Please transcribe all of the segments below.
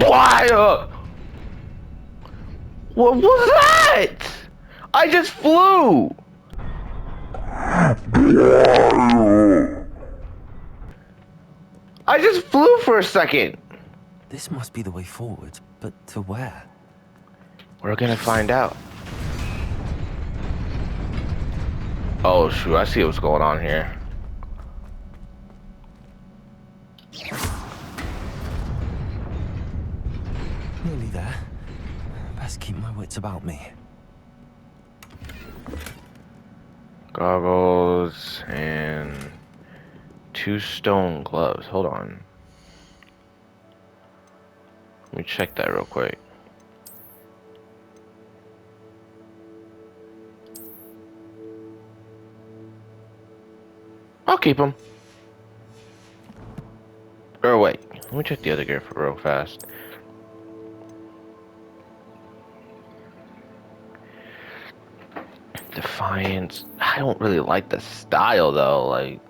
Why? What was that? I just flew. I just flew for a second. This must be the way forward, but to where? We're gonna find out. Oh shoot, I see what's going on here. Nearly there. Best keep my wits about me. Goggles and 2 stone gloves. Hold on. Let me check that real quick. I'll keep them. Or wait, let me check the other gear for real fast. Defiance. I don't really like the style though. Like,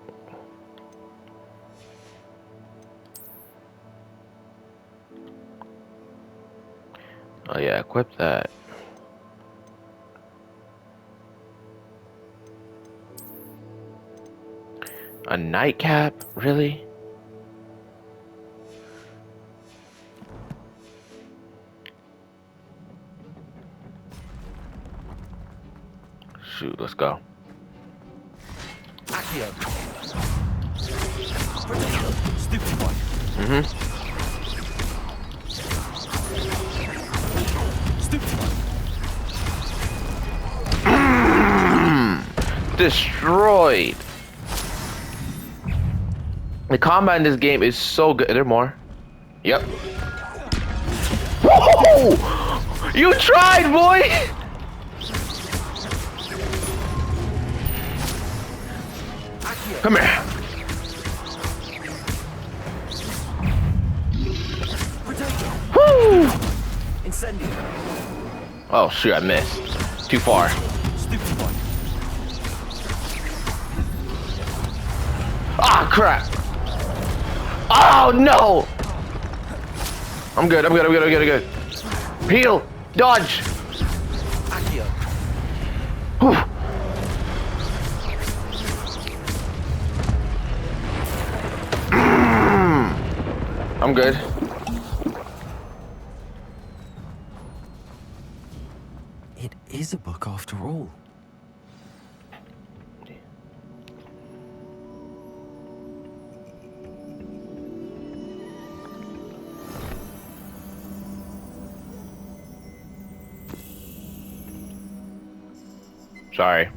oh yeah, equip that. A nightcap? Really? Shoot, let's go. Accio. Stupid one. Stupid one. Destroyed. The combat in this game is so good. Are there more? Yep. Whoa! You tried, boy! Come here. Woo! Incendio. Oh shoot, I missed. Too far. Stupid one. Ah, crap. Oh no! I'm good. Heal! Dodge! Accio. Whew. I'm good. It is a book after all. Sorry.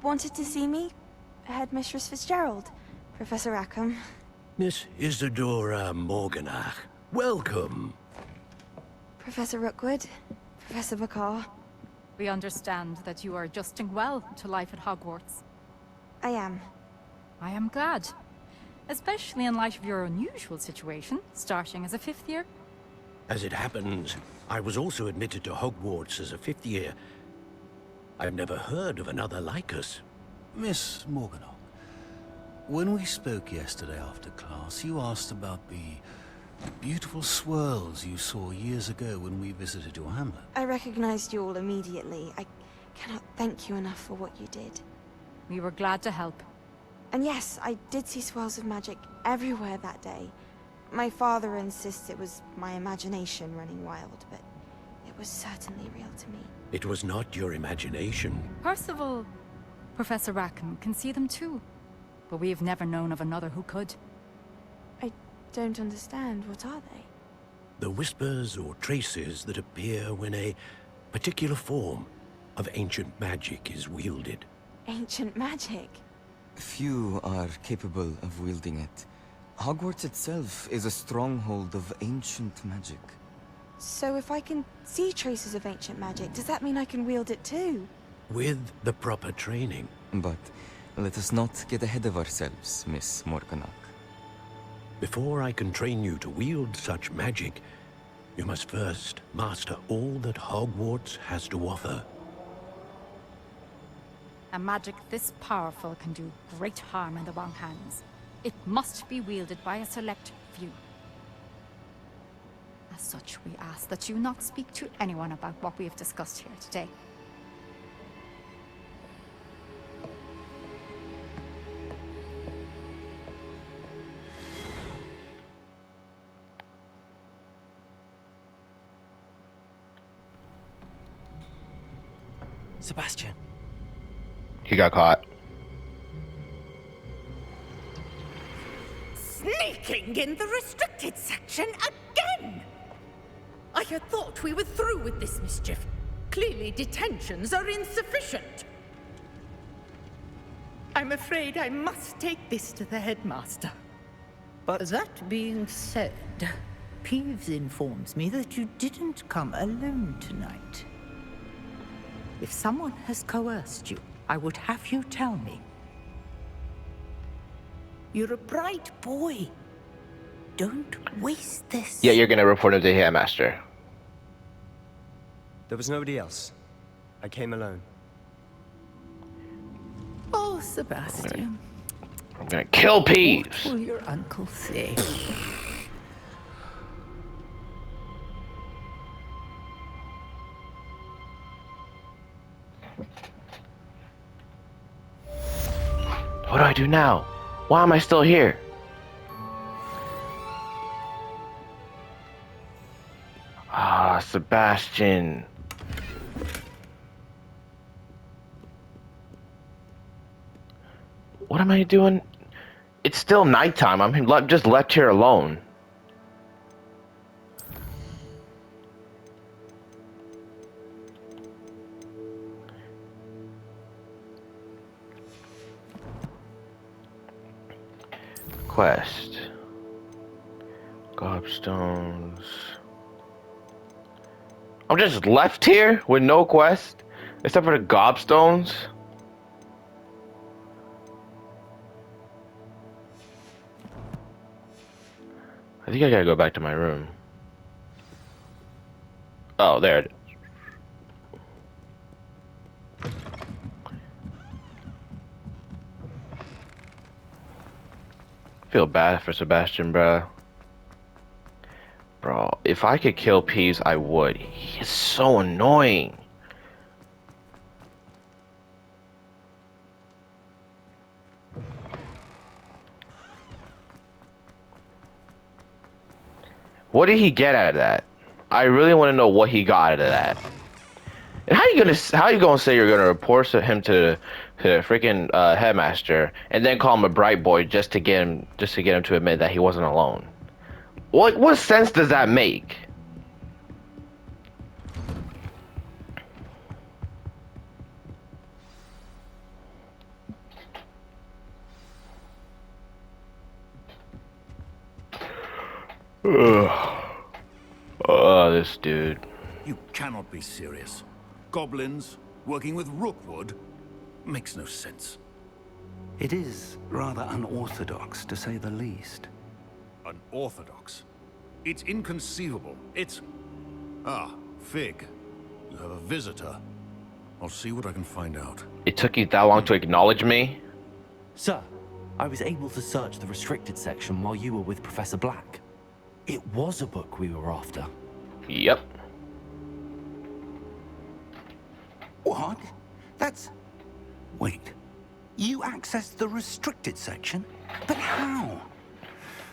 wanted to see me? Headmistress Fitzgerald, Professor Rackham. Miss Isadora Morganach, welcome. Professor Rookwood, Professor Bakar. We understand that you are adjusting well to life at Hogwarts. I am. I am glad. Especially in light of your unusual situation, starting as a 5th year. As it happens, I was also admitted to Hogwarts as a 5th year. I've never heard of another like us. Miss Morganock, when we spoke yesterday after class, you asked about the beautiful swirls you saw years ago when we visited your hamlet. I recognized you all immediately. I cannot thank you enough for what you did. We were glad to help. And yes, I did see swirls of magic everywhere that day. My father insists it was my imagination running wild, but it was certainly real to me. It was not your imagination. Percival, Professor Rackham can see them too. But we have never known of another who could. I don't understand. What are they? The whispers or traces that appear when a particular form of ancient magic is wielded. Ancient magic? Few are capable of wielding it. Hogwarts itself is a stronghold of ancient magic. So if I can see traces of ancient magic, does that mean I can wield it too? With the proper training. But let us not get ahead of ourselves, Miss Morganock. Before I can train you to wield such magic, you must first master all that Hogwarts has to offer. A magic this powerful can do great harm in the wrong hands. It must be wielded by a select few. As such, we ask that you not speak to anyone about what we have discussed here today. Sebastian. He got caught. Sneaking in the restricted section again! I had thought we were through with this mischief. Clearly detentions are insufficient. I'm afraid I must take this to the headmaster. But that being said, Peeves informs me that you didn't come alone tonight. If someone has coerced you, I would have you tell me. You're a bright boy. Don't waste this. Yeah, you're gonna report him to the headmaster. There was nobody else. I came alone. Oh, Sebastian. I'm gonna kill Peeves. What will your uncle say? What do I do now? Why am I still here? Ah, Sebastian. What am I doing? It's still nighttime. I'm just left here alone. Quest. Gobstones. I'm just left here with no quest, except for the gobstones. I think I gotta go back to my room. Oh, there it is. Feel bad for Sebastian, bro. Bro, if I could kill Peeves, I would. He is so annoying. What did he get out of that? I really want to know what he got out of that. And how you gonna say you're gonna report him to the freaking headmaster and then call him a bright boy just to get him to admit that he wasn't alone? What sense does that make? Oh, this dude. You cannot be serious. Goblins working with Rookwood makes no sense. It is rather unorthodox, to say the least. Unorthodox? It's inconceivable. It's... Ah, Fig. You have a visitor. I'll see what I can find out. It took you that long to acknowledge me? Sir, I was able to search the restricted section while you were with Professor Black. It was a book we were after. Yep. What? That's... Wait. You accessed the restricted section? But how?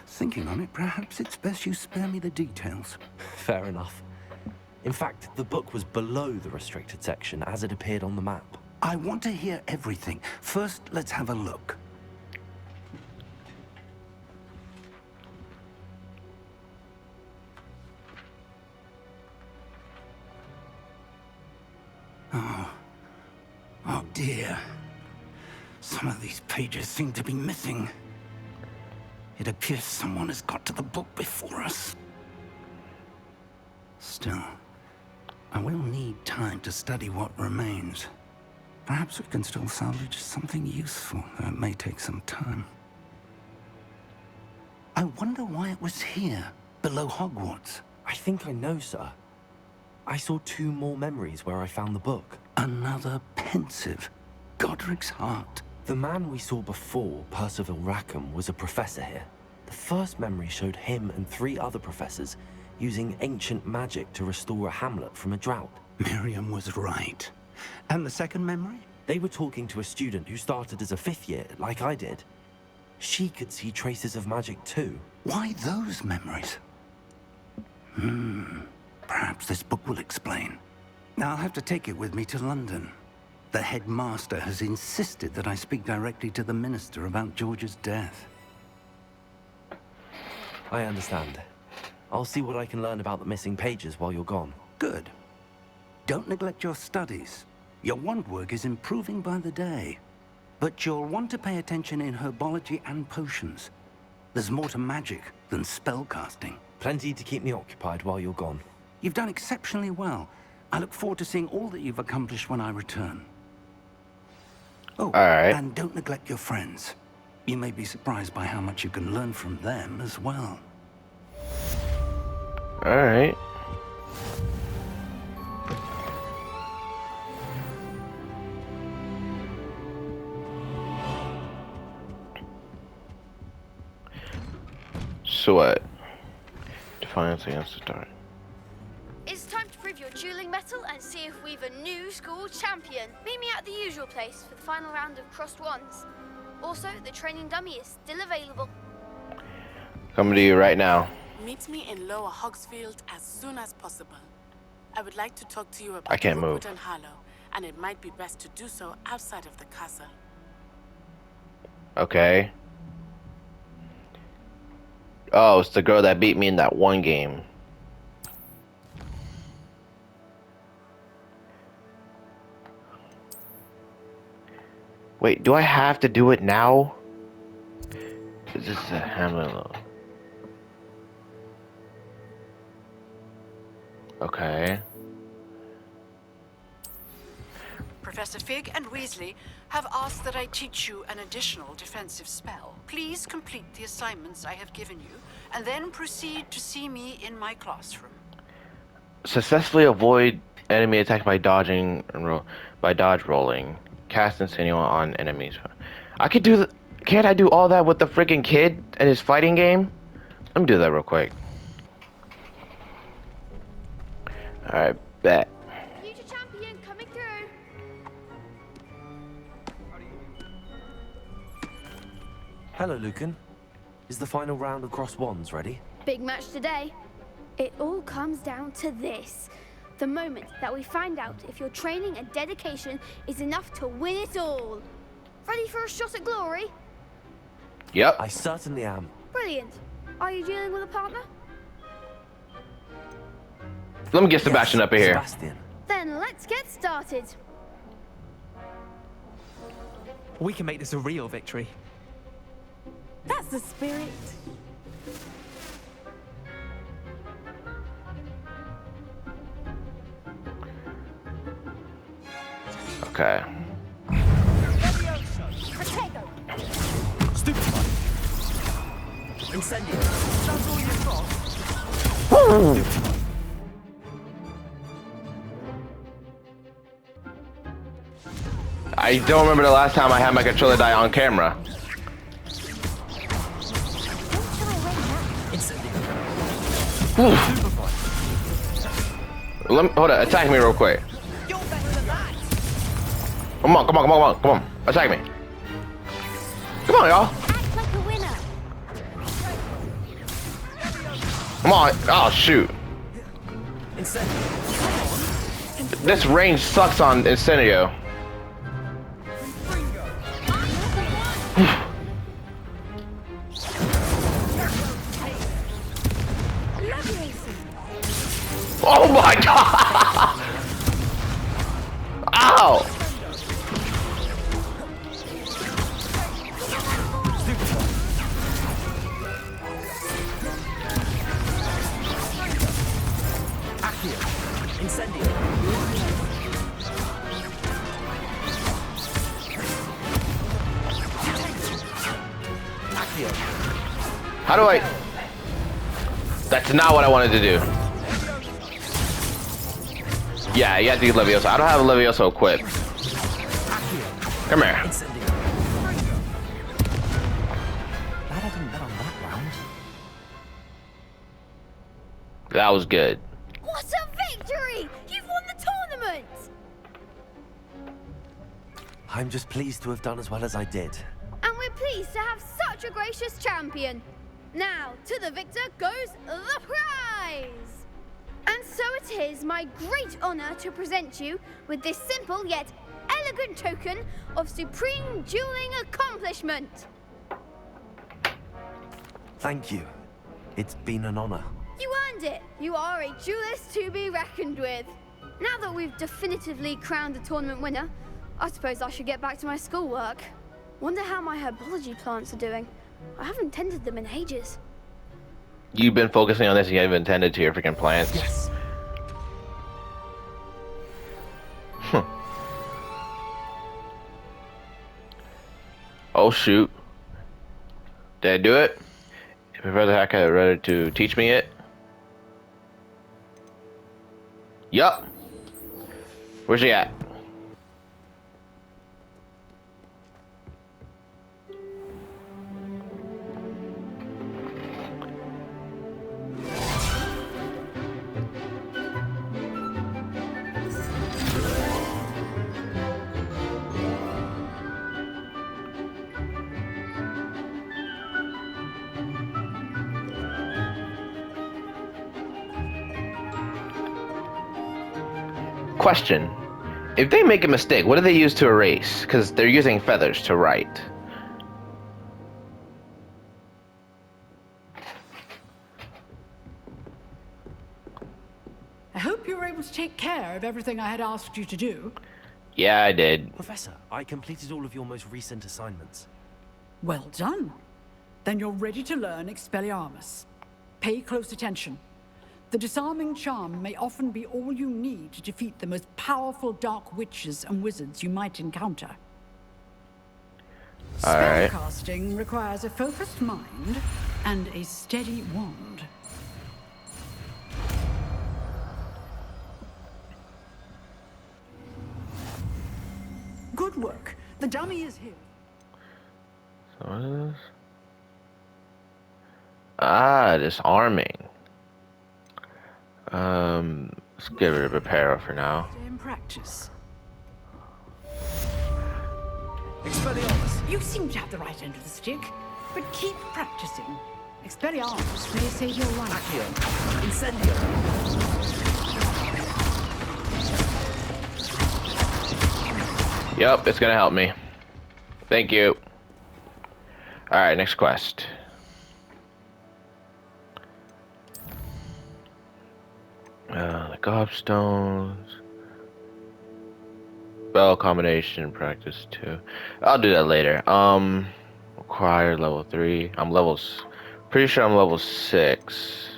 Thinking on it, perhaps it's best you spare me the details. Fair enough. In fact, the book was below the restricted section as it appeared on the map. I want to hear everything. First, let's have a look. Oh dear. Some of these pages seem to be missing. It appears someone has got to the book before us. Still, I will need time to study what remains. Perhaps we can still salvage something useful, though it may take some time. I wonder why it was here, below Hogwarts. I think I know, sir. I saw 2 more memories where I found the book. Another pensive. Godric's heart. The man we saw before, Percival Rackham, was a professor here. The first memory showed him and 3 other professors using ancient magic to restore a hamlet from a drought. Miriam was right. And the second memory? They were talking to a student who started as a 5th year, like I did. She could see traces of magic too. Why those memories? Perhaps this book will explain. Now I'll have to take it with me to London. The headmaster has insisted that I speak directly to the minister about George's death. I understand. I'll see what I can learn about the missing pages while you're gone. Good. Don't neglect your studies. Your wand work is improving by the day. But you'll want to pay attention in herbology and potions. There's more to magic than spellcasting. Plenty to keep me occupied while you're gone. You've done exceptionally well. I look forward to seeing all that you've accomplished when I return. Oh, all right. And don't neglect your friends. You may be surprised by how much you can learn from them as well. All right. So what? Defiance against the start. It's time to prove your dueling mettle and see if we've a new school champion. Meet me at the usual place for the final round of crossed wands. Also, the training dummy is still available. Coming to you right now. Meet me in Lower Hogsfield as soon as possible. I would like to talk to you about I can't move. Rookwood and Harlow, and it might be best to do so outside of the castle. Okay. Oh, it's the girl that beat me in that one game. Wait, do I have to do it now? Is this a Hamlet? Okay. Professor Fig and Weasley have asked that I teach you an additional defensive spell. Please complete the assignments I have given you, and then proceed to see me in my classroom. Successfully avoid enemy attack by dodging and dodge rolling. Cast Insinuate on enemies. I could do can't I do all that with the freaking kid and his fighting game? Let me do that real quick. Alright, bet. Future champion coming through. Hello, Lucan. Is the final round of cross wands ready? Big match today. It all comes down to this. The moment that we find out if your training and dedication is enough to win it all. Ready for a shot at glory? Yep. I certainly am. Brilliant. Are you dealing with a partner? Let me get Sebastian up in here. Sebastian. Then let's get started. We can make this a real victory. That's the spirit. Okay. Stupefy. Incendio. That's all you've got. Stupefy. I don't remember the last time I had my controller die on camera. Let me, hold on, attack me real quick. Come on, come on, come on, come on, come on. Attack me. Come on, y'all. Act like a winner. Come on. Oh, shoot. This range sucks on Incendio. Oh my god! Ow! Incendio. How do I? That's not what I wanted to do. Yeah, you have to get Levioso. I don't have a Levioso equipped. Come here. Glad I didn't bet on that round. That was good. What a victory! You've won the tournament! I'm just pleased to have done as well as I did. And we're pleased to have such a gracious champion. Now, to the victor goes the prize! And so it is my great honor to present you with this simple yet elegant token of supreme dueling accomplishment. Thank you. It's been an honor. You earned it. You are a duelist to be reckoned with. Now that we've definitively crowned the tournament winner, I suppose I should get back to my schoolwork. Wonder how my herbology plants are doing. I haven't tended them in ages. You've been focusing on this and you haven't tended to your freaking plants. Yes. Huh. Oh shoot. Did I do it? Professor Hackett ready to teach me it? Yup. Where's she at? Question. If they make a mistake, what do they use to erase? Because they're using feathers to write. I hope you were able to take care of everything I had asked you to do. Yeah, I did. Professor, I completed all of your most recent assignments. Well done. Then you're ready to learn Expelliarmus. Pay close attention. The disarming charm may often be all you need to defeat the most powerful dark witches and wizards you might encounter. All right. Spellcasting requires a focused mind and a steady wand. Good work. The dummy is here. So what is this? Ah, disarming. Let's give it a reparo for now. In practice. Expelliarmus! You seem to have the right end of the stick, but keep practicing. Expelliarmus may save your life. Accio! Incendio! Yep, it's gonna help me. Thank you. Alright, next quest. The gobstones. Spell combination practice 2. I'll do that later. Required level 3. Pretty sure I'm level 6.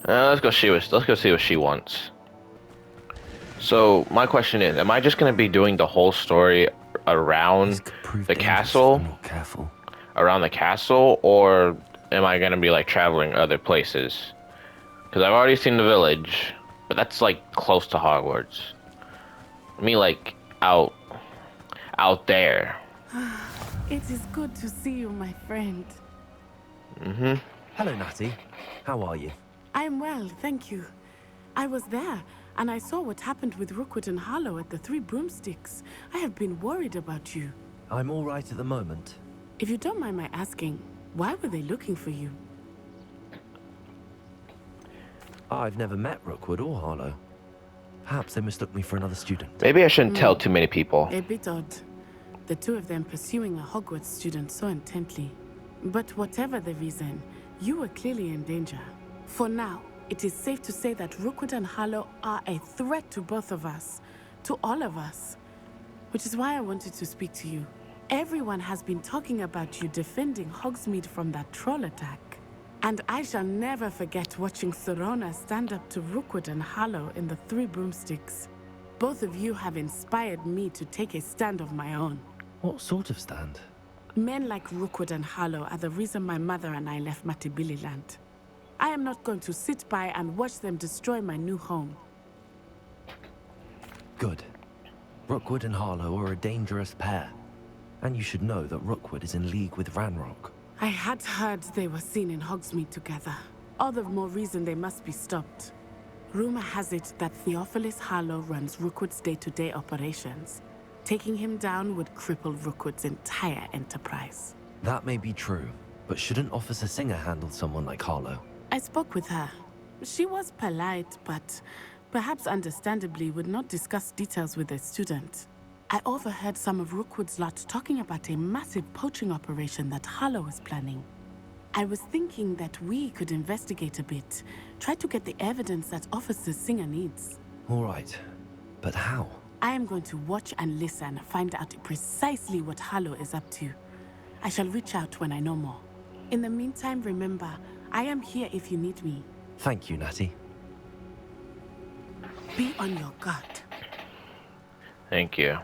Let's go see what she wants. So my question is, am I just gonna be doing the whole story around the castle? Careful. Around the castle, or am I gonna be like traveling other places? Because I've already seen the village, but that's like close to Hogwarts. I mean, like out there. It is good to see you, my friend. Hello, Natty. How are you? I'm well, thank you. I was there, and I saw what happened with Rookwood and Harlow at the Three Broomsticks. I have been worried about you. I'm all right at the moment. If you don't mind my asking, why were they looking for you? I've never met Rookwood or Harlow. Perhaps they mistook me for another student. Maybe I shouldn't tell too many people. A bit odd. The two of them pursuing a Hogwarts student so intently. But whatever the reason, you were clearly in danger. For now, it is safe to say that Rookwood and Harlow are a threat to both of us. To all of us. Which is why I wanted to speak to you. Everyone has been talking about you defending Hogsmeade from that troll attack. And I shall never forget watching Sorona stand up to Rookwood and Harlow in the Three Broomsticks. Both of you have inspired me to take a stand of my own. What sort of stand? Men like Rookwood and Harlow are the reason my mother and I left Matabeleland. I am not going to sit by and watch them destroy my new home. Good. Rookwood and Harlow are a dangerous pair. And you should know that Rookwood is in league with Ranrock. I had heard they were seen in Hogsmeade together. All the more reason they must be stopped. Rumor has it that Theophilus Harlow runs Rookwood's day-to-day operations. Taking him down would cripple Rookwood's entire enterprise. That may be true, but shouldn't Officer Singer handle someone like Harlow? I spoke with her. She was polite, but perhaps understandably would not discuss details with a student. I overheard some of Rookwood's lot talking about a massive poaching operation that Harlow was planning. I was thinking that we could investigate a bit, try to get the evidence that Officer Singer needs. All right, but how? I am going to watch and listen, find out precisely what Harlow is up to. I shall reach out when I know more. In the meantime, remember, I am here if you need me. Thank you, Natty. Be on your guard. Thank you.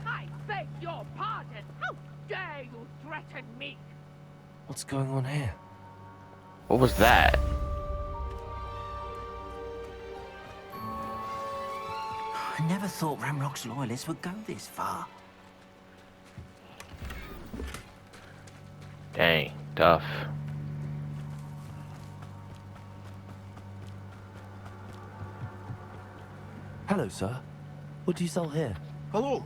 I beg your pardon. How dare you threaten me? What's going on here? What was that? I never thought Ramrock's loyalists would go this far. Dang, tough. Hello, sir. What do you sell here? Hello,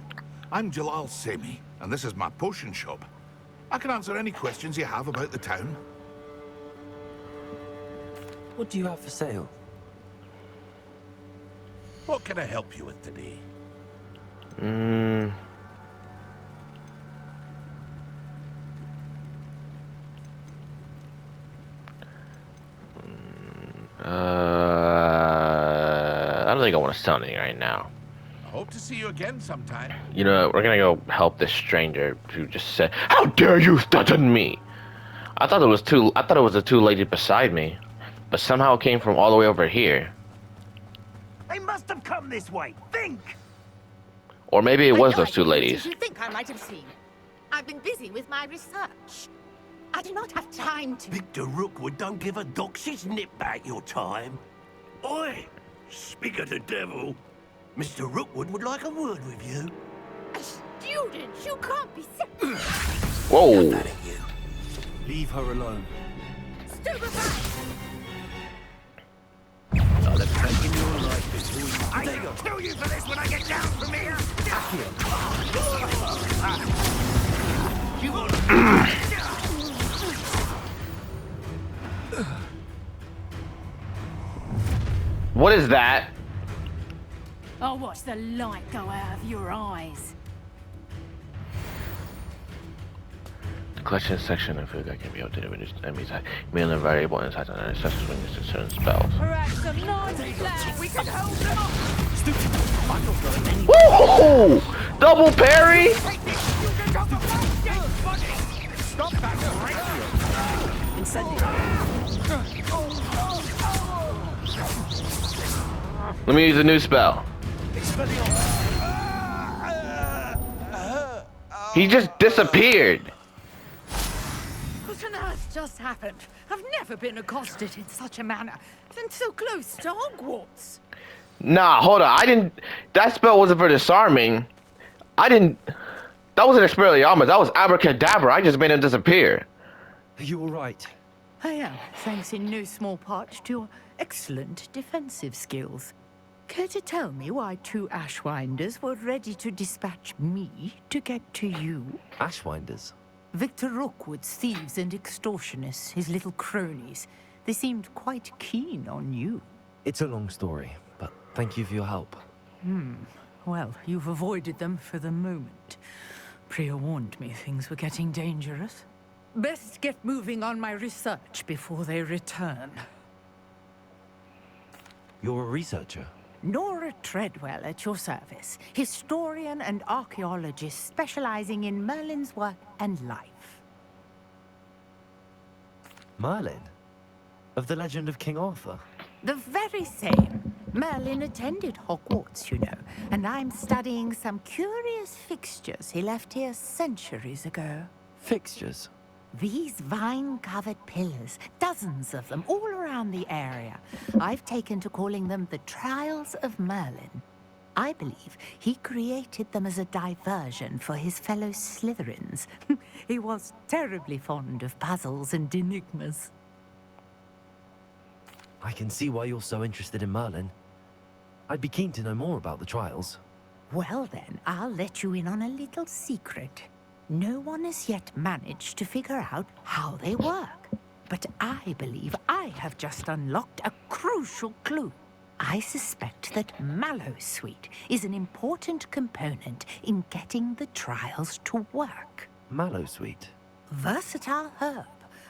I'm Jalal Semi, and this is my potion shop. I can answer any questions you have about the town. What do you have for sale? What can I help you with today? I don't think I want to sell anything right now. I hope to see you again sometime. You know what? We're gonna go help this stranger who just said, "How dare you threaten me?" I thought it was the two ladies beside me, but somehow it came from all the way over here. They must have come this way. Think! Or maybe it was those two Did ladies. you think I might have seen? I've been busy with my research. I do not have time to... Victor Rookwood don't give a doxy's nip back your time. Oi! Speak of the devil. Mr. Rookwood would like a word with you. A student? You can't be... Whoa! Leave her alone. Stupefy! I'll have taken your life before you... I'll kill you for this when I get down from here! You want What is that? I'll watch the light go out of your eyes. The collection section of food that can be updated with enemies meal and variable insights on accessories when used to certain spells. Perhaps some non-flash. We can hold them up! Woo! Double parry! Stop that right here! Let me use a new spell. He just disappeared. What on earth just happened? I've never been accosted in such a manner, and so close to Hogwarts. Nah, hold on. I didn't. That spell wasn't for disarming. I didn't. That wasn't Expelliarmus. That was Abracadabra. I just made him disappear. Are you all right? I am, thanks in no small part to your excellent defensive skills. Care to tell me why two Ashwinders were ready to dispatch me to get to you? Ashwinders? Victor Rookwood's thieves and extortionists, his little cronies. They seemed quite keen on you. It's a long story, but thank you for your help. Well, you've avoided them for the moment. Priya warned me things were getting dangerous. Best get moving on my research before they return. You're a researcher? Nora Treadwell at your service, historian and archaeologist specializing in Merlin's work and life. Merlin? Of the legend of King Arthur? The very same. Merlin attended Hogwarts, you know, and I'm studying some curious fixtures he left here centuries ago. Fixtures? These vine-covered pillars, dozens of them, all around the area. I've taken to calling them the Trials of Merlin. I believe he created them as a diversion for his fellow Slytherins. He was terribly fond of puzzles and enigmas. I can see why you're so interested in Merlin. I'd be keen to know more about the trials. Well then, I'll let you in on a little secret. No one has yet managed to figure out how they work. But I believe I have just unlocked a crucial clue. I suspect that Mallowsweet is an important component in getting the trials to work. Mallowsweet? Versatile herb.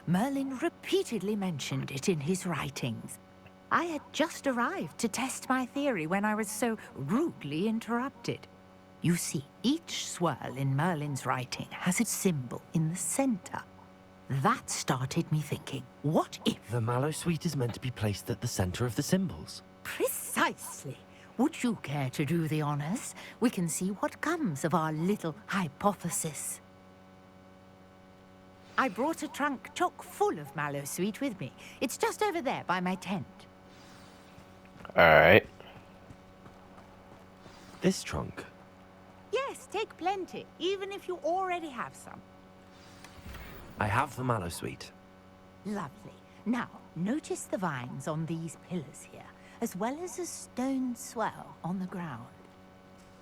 Merlin repeatedly mentioned it in his writings. I had just arrived to test my theory when I was so rudely interrupted. You see, each swirl in Merlin's writing has its symbol in the center. That started me thinking, what if... The Mallowsweet is meant to be placed at the center of the symbols. Precisely. Would you care to do the honors? We can see what comes of our little hypothesis. I brought a trunk chock full of Mallowsweet with me. It's just over there by my tent. Alright. This trunk? Yes, take plenty, even if you already have some. I have the Mallowsweet. Lovely. Now, notice the vines on these pillars here, as well as a stone swell on the ground.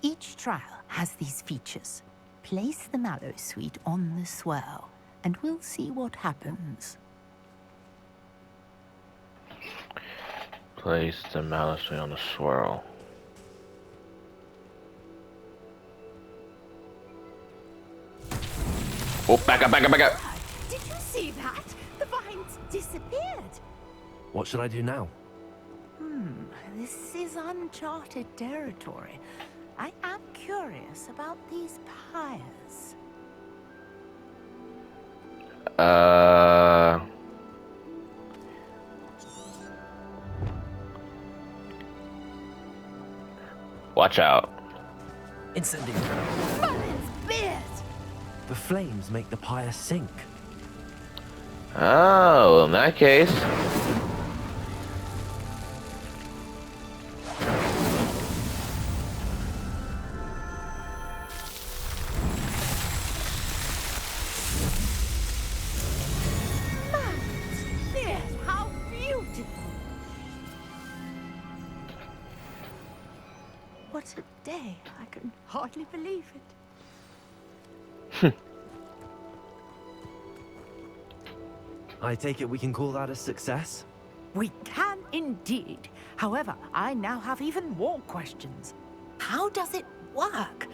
Each trial has these features. Place the Mallowsweet on the swell, and we'll see what happens. Place the Mallowsweet on the swirl. Oh, back up, back up, back up. Did you see that? The vines disappeared. What should I do now? This is uncharted territory. I am curious about these pyres. Watch out. Incendiary. Merlin's beard! The flames make the pyre sink. Oh, in that case. Merlin's beard! How beautiful! What a day. I can hardly believe it. I take it we can call that a success? We can indeed. However, I now have even more questions. How does it work?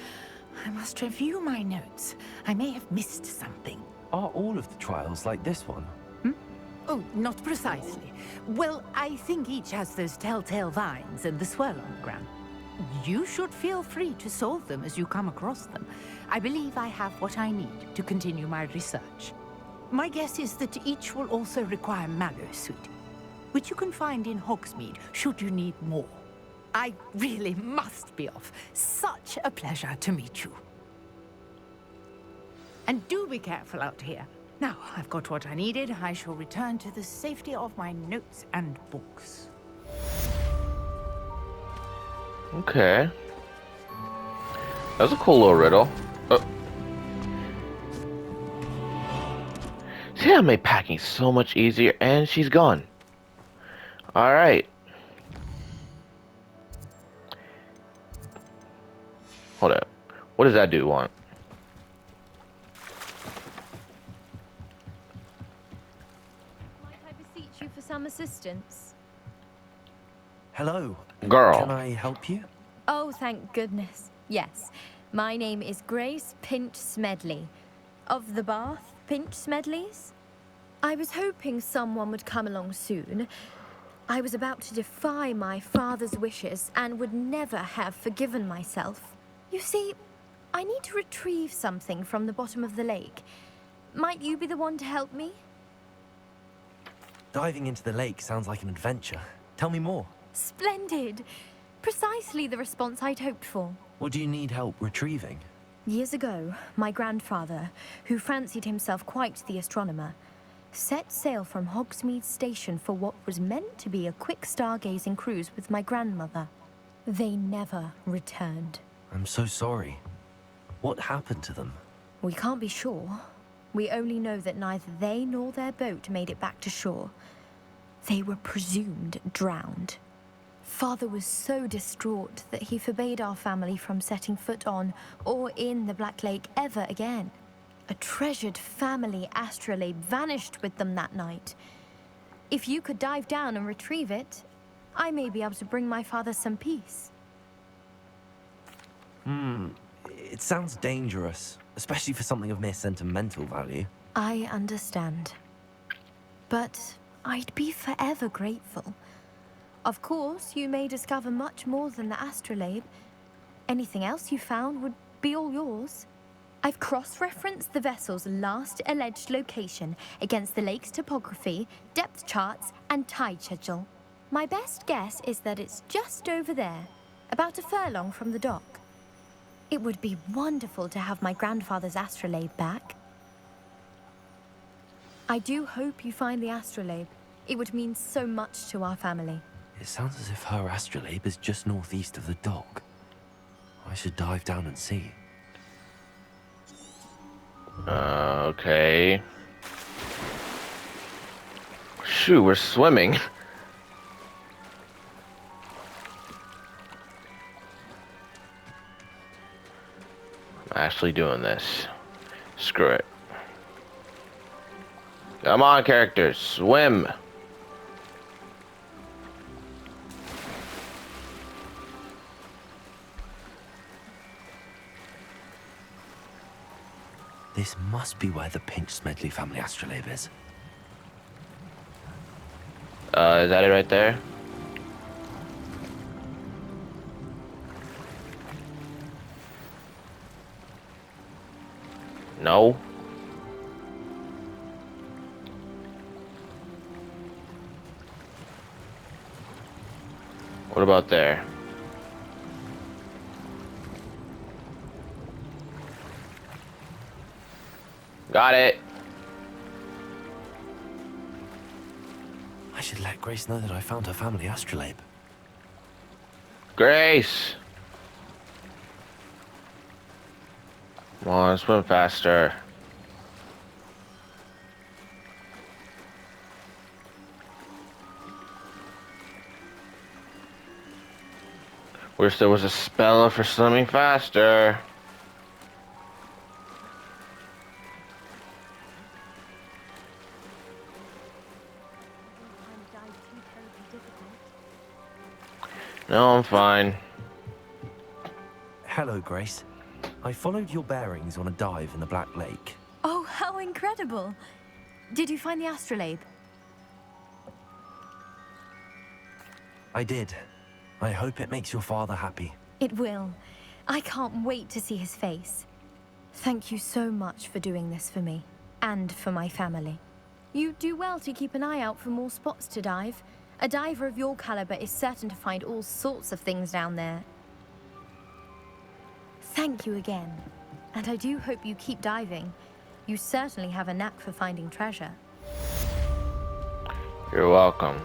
I must review my notes. I may have missed something. Are all of the trials like this one? Oh, not precisely. Well, I think each has those telltale vines and the swirl on the ground. You should feel free to solve them as you come across them. I believe I have what I need to continue my research. My guess is that each will also require Mallow Suit, which you can find in Hogsmeade should you need more. I really must be off. Such a pleasure to meet you. And do be careful out here. Now, I've got what I needed. I shall return to the safety of my notes and books. Okay. That was a cool little riddle. See, that made packing so much easier, and she's gone. Alright. Hold up. What does that dude want? Might I beseech you for some assistance? Hello. Girl. Can I help you? Oh, thank goodness. Yes. My name is Grace Pinch Smedley. Of the Bath Pinch Smedleys? I was hoping someone would come along soon. I was about to defy my father's wishes and would never have forgiven myself. You see, I need to retrieve something from the bottom of the lake. Might you be the one to help me? Diving into the lake sounds like an adventure. Tell me more. Splendid! Precisely the response I'd hoped for. What do you need help retrieving? Years ago, my grandfather, who fancied himself quite the astronomer, set sail from Hogsmeade Station for what was meant to be a quick stargazing cruise with my grandmother. They never returned. I'm so sorry. What happened to them? We can't be sure. We only know that neither they nor their boat made it back to shore. They were presumed drowned. Father was so distraught that he forbade our family from setting foot on or in the Black Lake ever again. A treasured family astrolabe vanished with them that night. If you could dive down and retrieve it, I may be able to bring my father some peace. It sounds dangerous, especially for something of mere sentimental value. I understand. But I'd be forever grateful. Of course, you may discover much more than the astrolabe. Anything else you found would be all yours. I've cross-referenced the vessel's last alleged location against the lake's topography, depth charts, and tide schedule. My best guess is that it's just over there, about a furlong from the dock. It would be wonderful to have my grandfather's astrolabe back. I do hope you find the astrolabe. It would mean so much to our family. It sounds as if her astrolabe is just northeast of the dock. I should dive down and see. Okay. Shoot, we're swimming. I'm actually doing this. Screw it. Come on, characters, swim. This must be where the Pinch Smedley family astrolabe is. Is that it right there? No. What about there? Got it. I should let Grace know that I found her family astrolabe. Grace! Come on, swim faster. Wish there was a spell for swimming faster. No, I'm fine. Hello, Grace. I followed your bearings on a dive in the Black Lake. Oh, how incredible! Did you find the astrolabe? I did. I hope it makes your father happy. It will. I can't wait to see his face. Thank you so much for doing this for me. and for my family. You do well to keep an eye out for more spots to dive. A diver of your caliber is certain to find all sorts of things down there. Thank you again, and I do hope you keep diving. You certainly have a knack for finding treasure. You're welcome.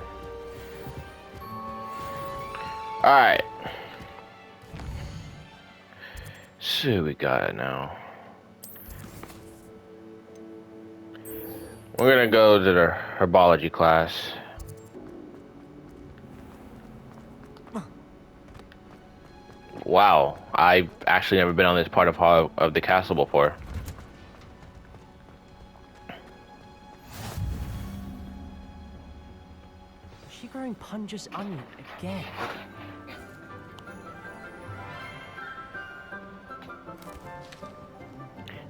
Alright. See what we got now. We're gonna go to the herbology class. Wow, I've actually never been on this part of the castle before. Is she growing Punja's onion again?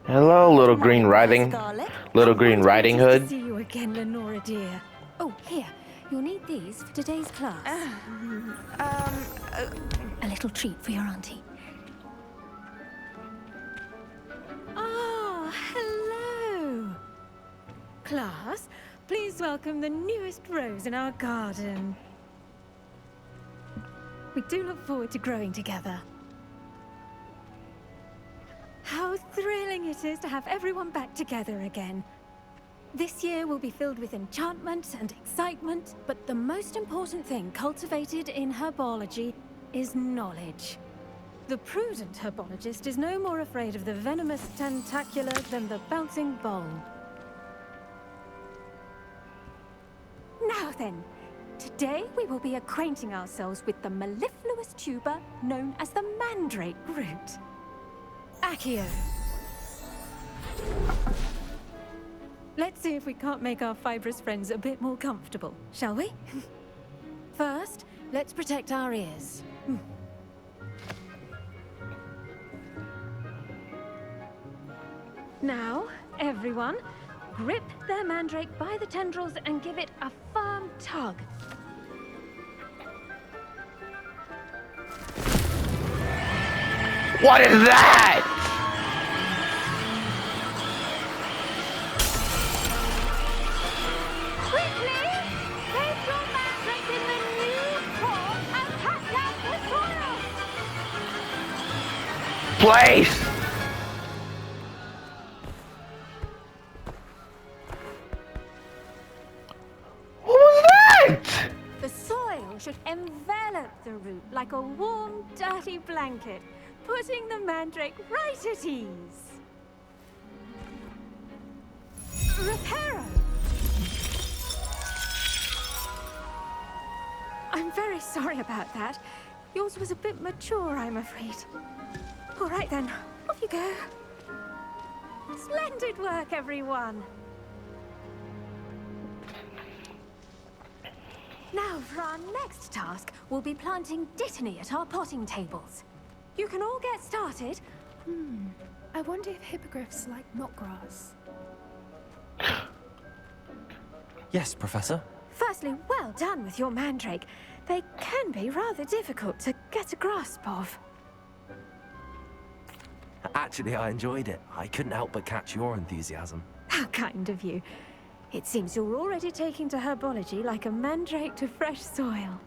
Hello, little green riding hood. See you again, Lenora dear. Oh, here. You'll need these for today's class. A little treat for your auntie. Oh, hello. Class, please welcome the newest rose in our garden. We do look forward to growing together. How thrilling it is to have everyone back together again. This year will be filled with enchantment and excitement, but the most important thing cultivated in herbology is knowledge. The prudent herbologist is no more afraid of the venomous tentacula than the bouncing bulb. Now then, today we will be acquainting ourselves with the mellifluous tuber known as the mandrake root. Accio. Let's see if we can't make our fibrous friends a bit more comfortable, shall we? First, let's protect our ears. Now, everyone, grip their mandrake by the tendrils and give it a firm tug. What is that? Quickly! Place your mandrake in the new pot and cut down the soil! Place! What was that? The soil should envelop the root like a warm, dirty blanket, putting the mandrake right at ease. Reparo! I'm very sorry about that. Yours was a bit mature, I'm afraid. All right then, off you go. Splendid work, everyone. Now, for our next task, we'll be planting dittany at our potting tables. You can all get started. I wonder if hippogriffs like knotgrass. Yes, Professor. Firstly, well done with your mandrake. They can be rather difficult to get a grasp of. Actually, I enjoyed it. I couldn't help but catch your enthusiasm. How kind of you. It seems you're already taking to herbology like a mandrake to fresh soil.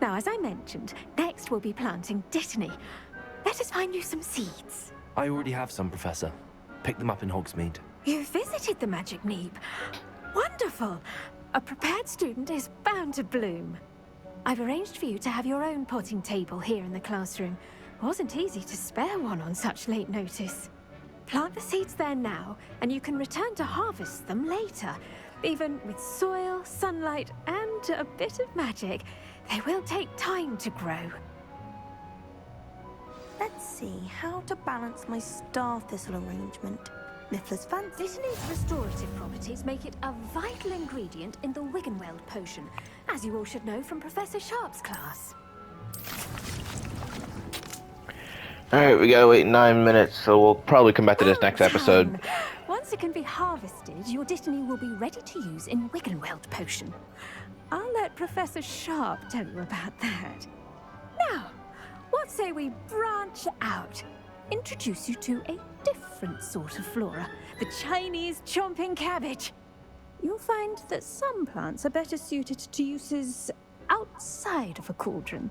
Now, as I mentioned, next we'll be planting dittany. Let us find you some seeds. I already have some, Professor. Picked them up in Hogsmeade. You visited the Magic Neep. Wonderful! A prepared student is bound to bloom. I've arranged for you to have your own potting table here in the classroom. Wasn't easy to spare one on such late notice. Plant the seeds there now, and you can return to harvest them later. Even with soil, sunlight, and a bit of magic, they will take time to grow. Let's see how to balance my star thistle arrangement. Niffler's fancy. Dittany's restorative properties make it a vital ingredient in the Wiggenweld potion, as you all should know from Professor Sharp's class. Alright, we gotta wait 9 minutes, so we'll probably come back to this next episode. Once it can be harvested, your dittany will be ready to use in Wiggenweld potion. I'll let Professor Sharp tell you about that. Now, what say we branch out? introduce you to a different sort of flora, the Chinese chomping cabbage. You'll find that some plants are better suited to uses outside of a cauldron.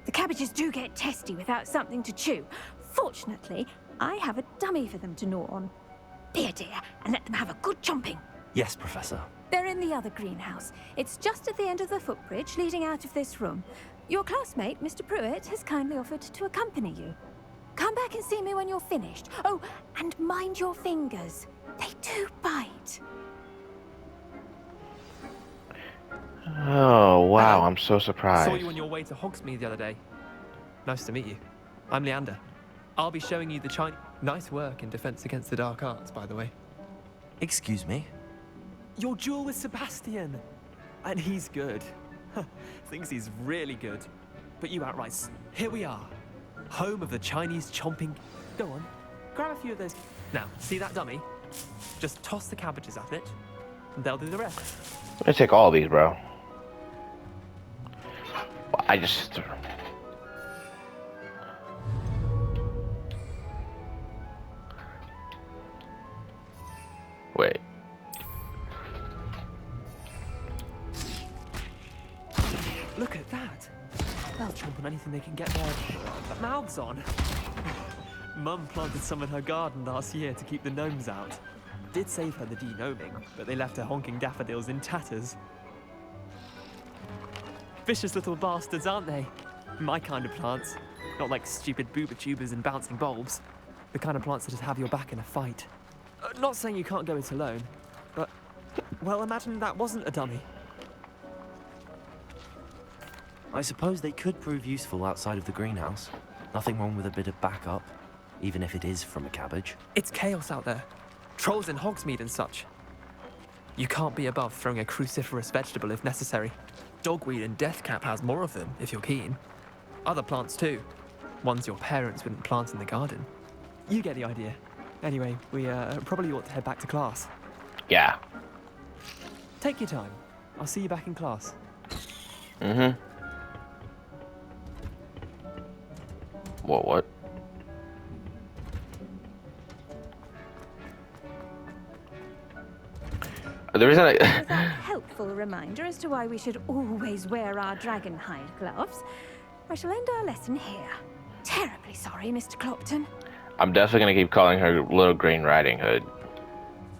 The cabbages do get testy without something to chew. Fortunately, I have a dummy for them to gnaw on. Be a dear and let them have a good chomping. Yes, Professor. They're in the other greenhouse. It's just at the end of the footbridge leading out of this room. Your classmate, Mr. Pruitt, has kindly offered to accompany you. Come back and see me when you're finished. Oh, and mind your fingers. They do bite. Oh, wow, I'm so surprised. Saw you on your way to Hogsmeade the other day. Nice to meet you. I'm Leander. I'll be showing you the Chinese... Nice work in Defense Against the Dark Arts, by the way. Excuse me? Your duel with Sebastian. And he's good. Thinks he's really good. But you outright... Here we are. Home of the Chinese chomping... Go on, grab a few of those... Now, see that dummy? Just toss the cabbages at it, and they'll do the rest. Let me take all of these, bro. I just... Wait. Look at that. They'll chomp on anything they can get their mouths on. Mum planted some in her garden last year to keep the gnomes out. Did save her the de-gnoming, but they left her honking daffodils in tatters. Vicious little bastards, aren't they? My kind of plants. Not like stupid booba tubers and bouncing bulbs. The kind of plants that just have your back in a fight. Not saying you can't go it alone, but... Well, imagine that wasn't a dummy. I suppose they could prove useful outside of the greenhouse. Nothing wrong with a bit of backup, even if it is from a cabbage. It's chaos out there. Trolls in Hogsmeade and such. You can't be above throwing a cruciferous vegetable if necessary. Dogweed and deathcap has more of them, if you're keen. Other plants too. Ones your parents wouldn't plant in the garden. You get the idea. Anyway, we probably ought to head back to class. Yeah. Take your time. I'll see you back in class. Mm-hmm. What? The reason Is that a helpful reminder as to why we should always wear our dragon hide gloves? I shall end our lesson here. Terribly sorry, Mr. Clopton. I'm definitely gonna keep calling her Little Green Riding Hood.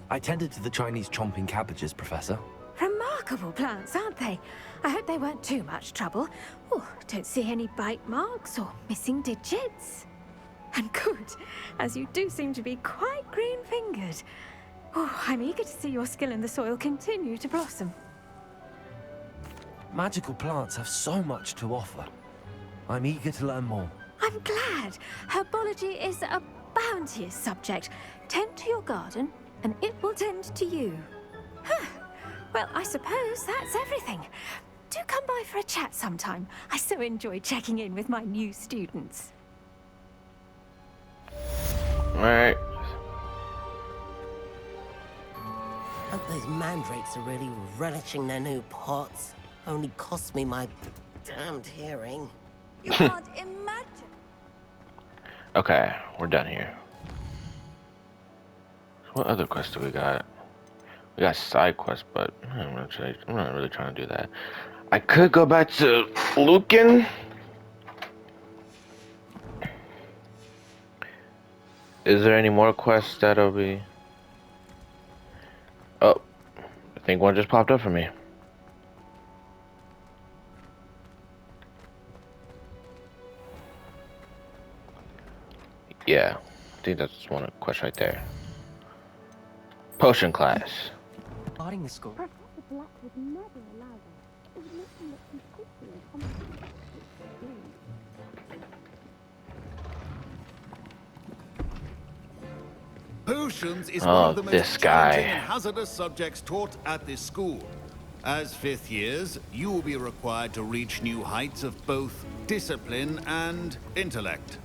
I tended to the Chinese chomping cabbages, Professor. Remarkable plants, aren't they? I hope they weren't too much trouble. Oh, don't see any bite marks or missing digits. And good, as you do seem to be quite green-fingered. Oh, I'm eager to see your skill in the soil continue to blossom. Magical plants have so much to offer. I'm eager to learn more. I'm glad. Herbology is a bounteous subject. Tend to your garden, and it will tend to you. Huh. Well, I suppose that's everything. Do come by for a chat sometime. I so enjoy checking in with my new students. Alright. Hope those mandrakes are really relishing their new pots. Only cost me my damned hearing. You can't imagine. Okay, we're done here. What other quests do we got? We got side quests, but I'm not really trying to do that. I could go back to Lucan. Is there any more quests that'll be... Oh, I think one just popped up for me. Yeah, I think that's one quest right there. Potion class. Guarding the school. Professor Black would never allow that. It would make him look completely incompetent. Potions is one of the most this challenging guy. and hazardous subjects taught at this school. As fifth years, you will be required to reach new heights of both discipline and intellect.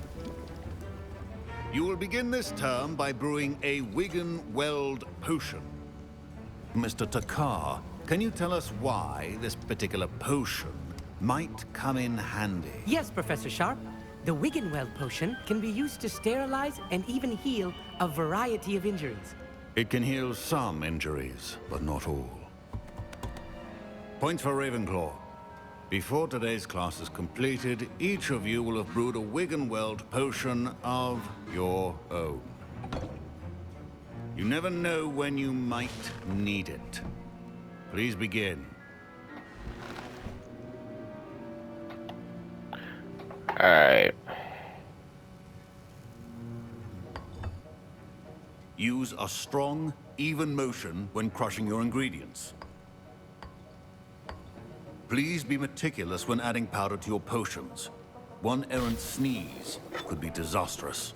You will begin this term by brewing a Wigan-Weld potion. Mr. Takar, can you tell us why this particular potion might come in handy? Yes, Professor Sharp. The Wiggenweld potion can be used to sterilize and even heal a variety of injuries. It can heal some injuries, but not all. Points for Ravenclaw. Before today's class is completed, each of you will have brewed a Wiggenweld potion of your own. You never know when you might need it. Please begin. Alright. Use a strong, even motion when crushing your ingredients. Please be meticulous when adding powder to your potions. One errant sneeze could be disastrous.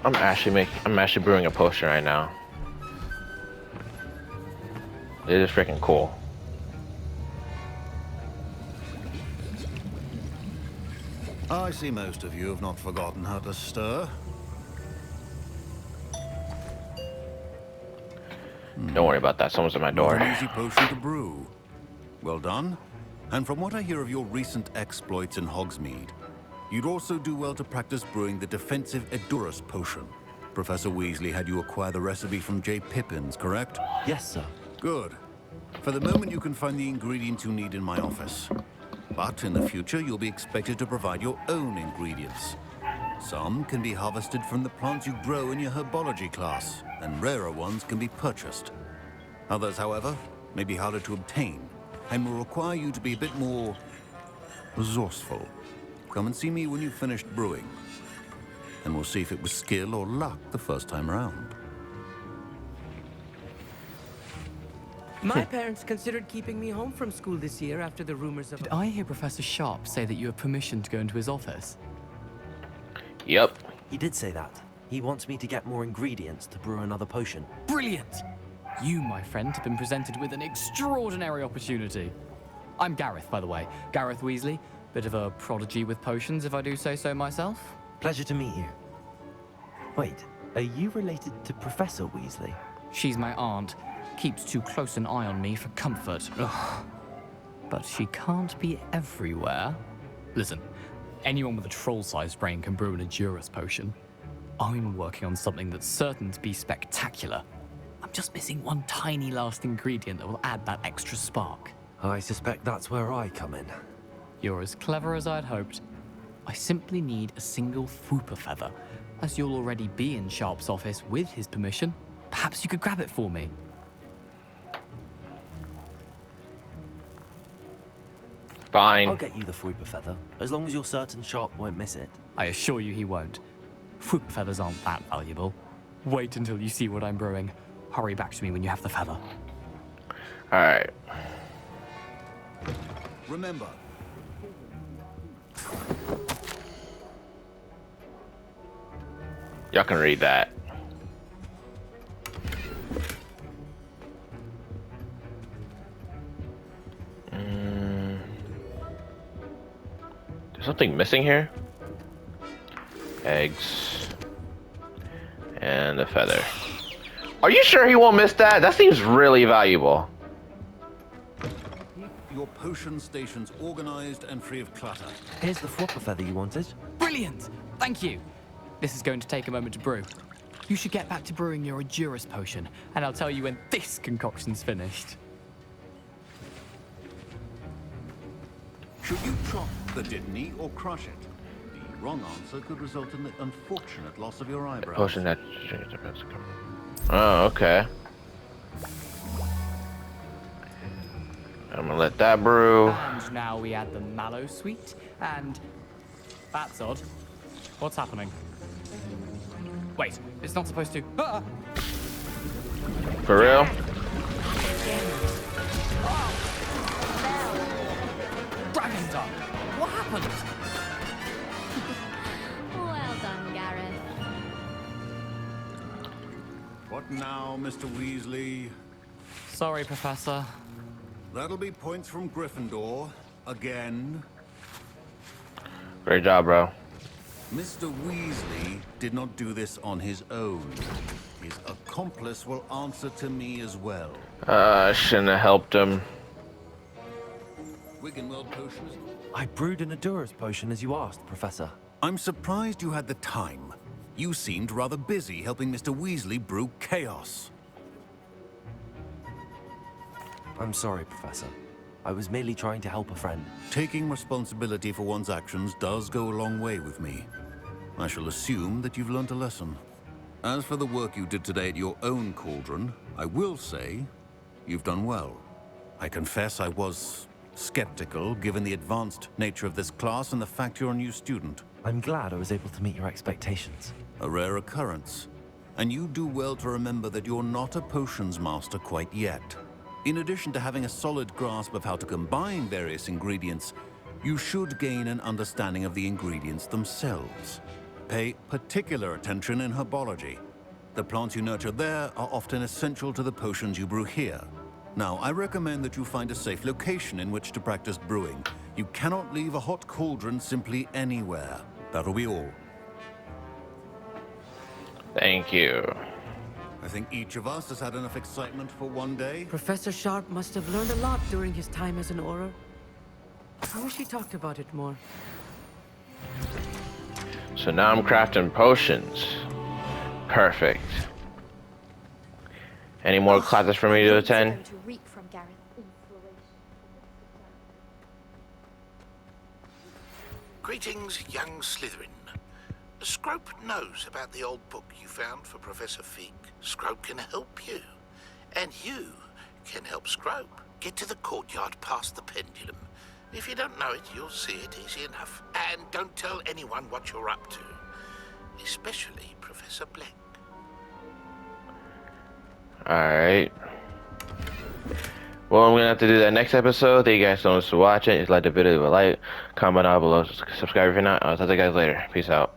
I'm actually brewing a potion right now. It is freaking cool. I see most of you have not forgotten how to stir. Don't worry about that. Someone's at my door. Not an easy potion to brew. Well done. And from what I hear of your recent exploits in Hogsmeade, you'd also do well to practice brewing the defensive Edurus potion. Professor Weasley had you acquire the recipe from J. Pippin's, correct? Yes, sir. Good. For the moment, you can find the ingredients you need in my office. But in the future, you'll be expected to provide your own ingredients. Some can be harvested from the plants you grow in your herbology class, and rarer ones can be purchased. Others, however, may be harder to obtain, and will require you to be a bit more resourceful. Come and see me when you've finished brewing, and we'll see if it was skill or luck the first time around. My parents considered keeping me home from school this year after the rumors of... Did I hear Professor Sharp say that you have permission to go into his office? Yep. He did say that. He wants me to get more ingredients to brew another potion. Brilliant! You, my friend, have been presented with an extraordinary opportunity. I'm Gareth, by the way. Gareth Weasley. Bit of a prodigy with potions, if I do say so myself. Pleasure to meet you. Wait, are you related to Professor Weasley? She's my aunt. Keeps too close an eye on me for comfort. Ugh. But she can't be everywhere. Listen, anyone with a troll-sized brain can brew an Edurus potion. I'm working on something that's certain to be spectacular. I'm just missing one tiny last ingredient that will add that extra spark. I suspect that's where I come in. You're as clever as I'd hoped. I simply need a single Fwooper feather. As you'll already be in Sharp's office with his permission, perhaps you could grab it for me. Fine. I'll get you the Fwooper feather, as long as you're certain Sharp won't miss it. I assure you he won't. Fwooper feathers aren't that valuable. Wait until you see what I'm brewing. Hurry back to me when you have the feather. Alright. Remember, Y'all can read that. There's something missing here. Eggs. And the feather. Are you sure he won't miss that? That seems really valuable. keep your potion stations organized and free of clutter. Here's the Fwooper feather you wanted. Brilliant! Thank you. This is going to take a moment to brew. You should get back to brewing your Edurus potion, and I'll tell you when this concoction's finished. Should you chop the Dittany or crush it? The wrong answer could result in the unfortunate loss of your eyebrows. Potion that. Oh, okay. I'm gonna let that brew. And now we add the mallow sweet, and that's odd. What's happening? Wait, it's not supposed to. Ah! For real? Dragon Dog! What happened? Well done, Gareth. What now, Mr. Weasley? Sorry, Professor. That'll be points from Gryffindor. Again. Great job, bro. Mr. Weasley did not do this on his own. His accomplice will answer to me as well. I shouldn't have helped him. Wiggenweld potions. I brewed an Adura's potion as you asked, Professor. I'm surprised you had the time. You seemed rather busy helping Mr. Weasley brew chaos. I'm sorry, Professor. I was merely trying to help a friend. Taking responsibility for one's actions does go a long way with me. I shall assume that you've learnt a lesson. As for the work you did today at your own cauldron, I will say you've done well. I confess I was skeptical, given the advanced nature of this class and the fact you're a new student. I'm glad I was able to meet your expectations. A rare occurrence. And you do well to remember that you're not a potions master quite yet. In addition to having a solid grasp of how to combine various ingredients, you should gain an understanding of the ingredients themselves. Pay particular attention in herbology. The plants you nurture there are often essential to the potions you brew here. Now, I recommend that you find a safe location in which to practice brewing. You cannot leave a hot cauldron simply anywhere. That'll be all. Thank you. I think each of us has had enough excitement for one day. Professor Sharp must have learned a lot during his time as an Auror. I wish he talked about it more. So now I'm crafting potions. Perfect. Any more classes for me to attend? Greetings, young Slytherin. Scrope knows about the old book you found for Professor Fig. Scrope can help you. And you can help Scrope. Get to the courtyard past the pendulum. If you don't know it, you'll see it easy enough. And don't tell anyone what you're up to. Especially Professor Black. Alright. Well, I'm gonna have to do that next episode. Thank you guys so much for watching. If you liked the video, leave a like, comment down below, subscribe if you're not. I'll talk to you guys later. Peace out.